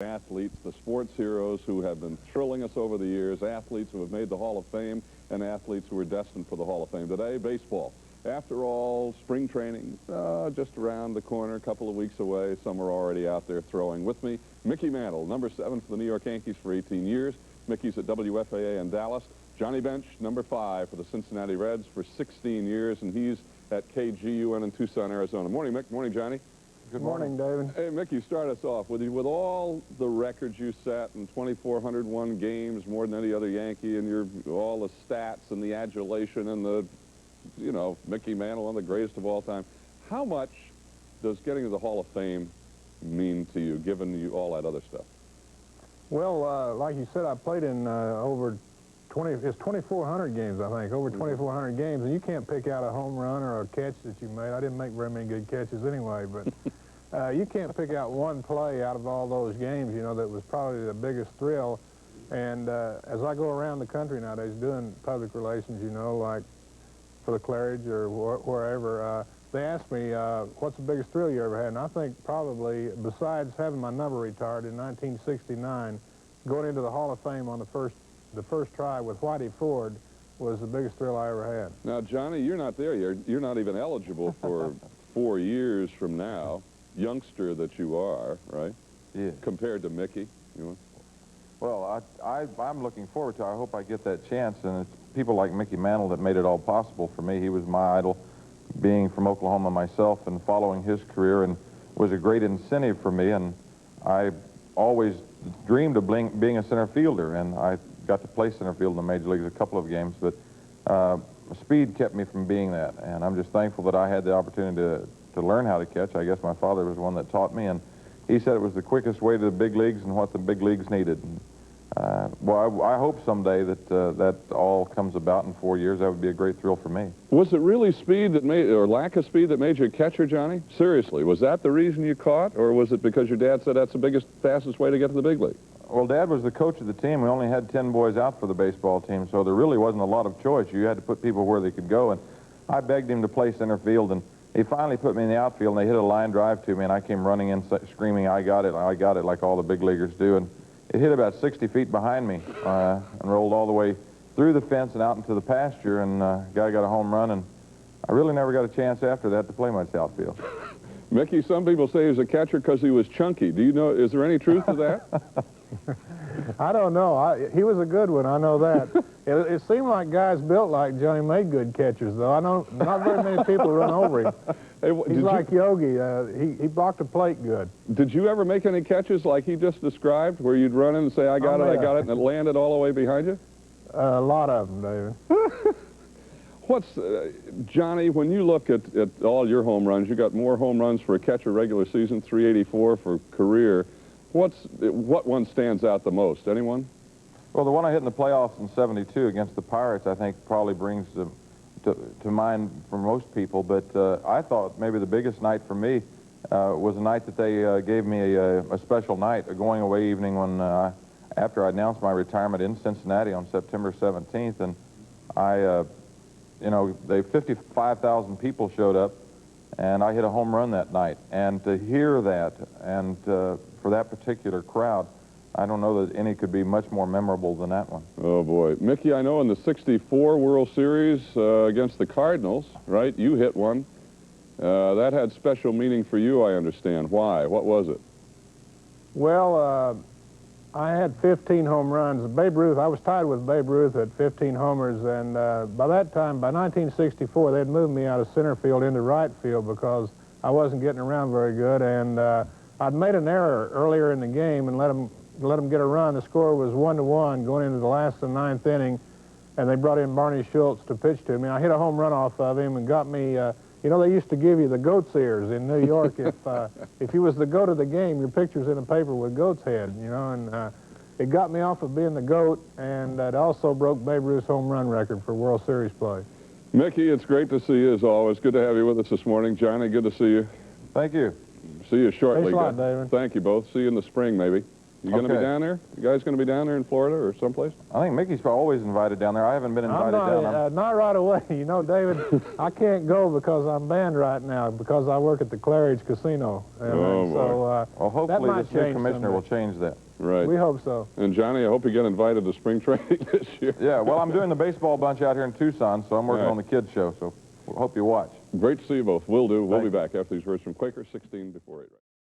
Athletes, the sports heroes who have been thrilling us over the years, athletes who have made the Hall of Fame, and athletes who are destined for the Hall of Fame. Today, baseball. After all, spring training just around the corner, a couple of weeks away. Some are already out there throwing. With me, Mickey Mantle, number 7 for the New York Yankees for 18 years. Mickey's at WFAA in Dallas. Johnny Bench, number 5 for the Cincinnati Reds for 16 years, and he's at KGUN in Tucson, Arizona. Morning, Mick. Morning, Johnny. Good morning, David. Hey, Mickey, start us off with all the records you set and 2,401 games, more than any other Yankee, and all the stats and the adulation and the, Mickey Mantle, one of the greatest of all time. How much does getting to the Hall of Fame mean to you, given you all that other stuff? Well, like you said, I played in over 2,400 games, I think, over 2,400 games, and you can't pick out a home run or a catch that you made. I didn't make very many good catches anyway, but you can't pick out one play out of all those games, that was probably the biggest thrill. And as I go around the country nowadays doing public relations, like for the Claridge or wherever, they ask me, what's the biggest thrill you ever had? And I think probably, besides having my number retired in 1969, going into the Hall of Fame on the first try with Whitey Ford was the biggest thrill I ever had. Now, Johnny, you're not there. You're not even eligible for 4 years from now, youngster that you are, right? Yeah. Compared to Mickey. Well, I'm looking forward to it. I hope I get that chance, and it's people like Mickey Mantle that made it all possible for me. He was my idol, being from Oklahoma myself and following his career, and was a great incentive for me, and I always dreamed of being a center fielder, and I got to play center field in the major leagues a couple of games, but speed kept me from being that, and I'm just thankful that I had the opportunity to learn how to catch. I guess my father was the one that taught me, and he said it was the quickest way to the big leagues and what the big leagues needed. Well, I hope someday that that all comes about in 4 years. That would be a great thrill for me. Was it really speed that made, or lack of speed that made you a catcher, Johnny? Seriously, was that the reason you caught, or was it because your dad said that's the biggest, fastest way to get to the big league? Well, Dad was the coach of the team. We only had 10 boys out for the baseball team, so there really wasn't a lot of choice. You had to put people where they could go, and I begged him to play center field, and he finally put me in the outfield, and they hit a line drive to me, and I came running in screaming, I got it, like all the big leaguers do, and it hit about 60 feet behind me and rolled all the way through the fence and out into the pasture, and guy got a home run, and I really never got a chance after that to play much outfield. Mickey, some people say he was a catcher because he was chunky. Do you know, is there any truth to that? I don't know. He was a good one, I know that. It seemed like guys built like Johnny made good catchers, though. I know not very many people run over him. Hey, he's like Yogi. He blocked a plate good. Did you ever make any catches like he just described, where you'd run in and say, I got it, and it landed all the way behind you? A lot of them, David. Johnny, when you look at all your home runs, you got more home runs for a catcher regular season, 384 for career. What one stands out the most? Anyone? Well, the one I hit in the playoffs in '72 against the Pirates, I think, probably brings to mind for most people. But I thought maybe the biggest night for me was a night that they gave me a special night, a going-away evening when after I announced my retirement in Cincinnati on September 17th, and they 55,000 people showed up, and I hit a home run that night. And to hear that, and for that particular crowd, I don't know that any could be much more memorable than that one. Oh, boy. Mickey, I know in the '64 World Series against the Cardinals, right, you hit one. That had special meaning for you, I understand. Why? What was it? Well, I had 15 home runs. Babe Ruth, I was tied with Babe Ruth at 15 homers, and by that time, by 1964, they'd moved me out of center field into right field because I wasn't getting around very good, and I'd made an error earlier in the game and let them get a run. The score was 1-1 going into the last of the 9th inning, and they brought in Barney Schultz to pitch to me. I hit a home run off of him and got me, they used to give you the goat's ears in New York. If you was the goat of the game, your picture's in the paper with goat's head, and it got me off of being the goat, and it also broke Babe Ruth's home run record for World Series play. Mickey, it's great to see you as always. Good to have you with us this morning. Johnny, good to see you. Thank you. See you shortly. Thanks a lot, David. Thank you both. See you in the spring, maybe. You going to be Okay. down there? You guys going to be down there in Florida or someplace? I think Mickey's always invited down there. I haven't been invited down. Not right away. You know, David, I can't go because I'm banned right now because I work at the Claridge Casino. And Oh, so, Well, hopefully might this new change commissioner will someday. change that. Right. We hope so. And Johnny, I hope you get invited to spring training this year. Yeah, well, I'm doing the baseball bunch out here in Tucson, so I'm working Right. on the kids show, so hope you watch. Great to see you both. Will do. We'll Thank be you. back after these words from Quaker 16 before 8.